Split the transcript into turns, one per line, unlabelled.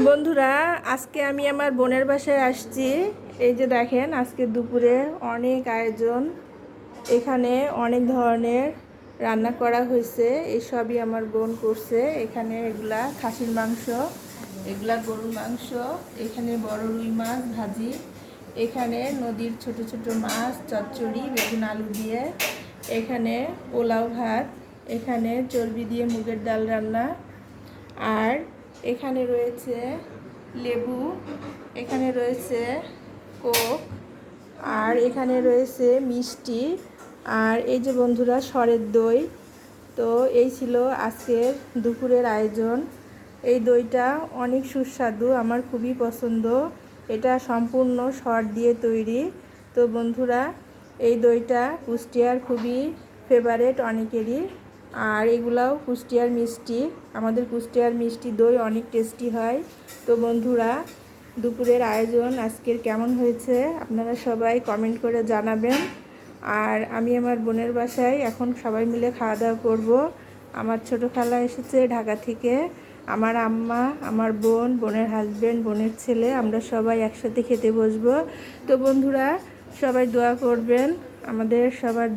বন্ধুরা, আজকে আমি আমার বোনের বাসায় আসছি। এই যে দেখেন, আজকে দুপুরে অনেক আয়োজন। এখানে অনেক ধরনের রান্না করা হয়েছে। এই সবই আমার বোন করছে। এখানে এগুলা খাসির মাংস, এগুলা গরুর মাংস, এখানে বড় রুই মাছ ভাজি, এখানে নদীর ছোট ছোট মাছ চচ্চড়ি বেগুন আলু দিয়ে, এখানে পোলাও ভাত, এখানে চর্বি দিয়ে মুগের ডাল রান্না, আর এখানে রয়েছে লেবু, এখানে রয়েছে কোক, আর এখানে রয়েছে মিষ্টি, আর এই যে বন্ধুরা সরের দই। তো এই ছিল আজকের দুপুরের আয়োজন। এই দইটা অনেক সুস্বাদু, আমার খুবই পছন্দ। এটা সম্পূর্ণ সর দিয়ে তৈরি। তো বন্ধুরা, এই দইটা কুষ্টিয়ার খুবই ফেভারেট অনেকেরই। আর এগুলাও কুষ্টিয়ার মিষ্টি, আমাদের কুষ্টিয়ার মিষ্টি দই অনেক টেস্টি হয়। তো বন্ধুরা, দুপুরের আয়োজন আজকের কেমন হয়েছে আপনারা সবাই কমেন্ট করে জানাবেন। আর আমি আমার বোনের বাসায় এখন সবাই মিলে খাওয়া দাওয়া করব। আমার ছোটো খালা এসেছে ঢাকা থেকে, আমার আম্মা, আমার বোন, বোনের হাজব্যান্ড, বোনের ছেলে, আমরা সবাই একসাথে খেতে বসবো। তো বন্ধুরা, সবাই দোয়া করবেন আমাদের সবার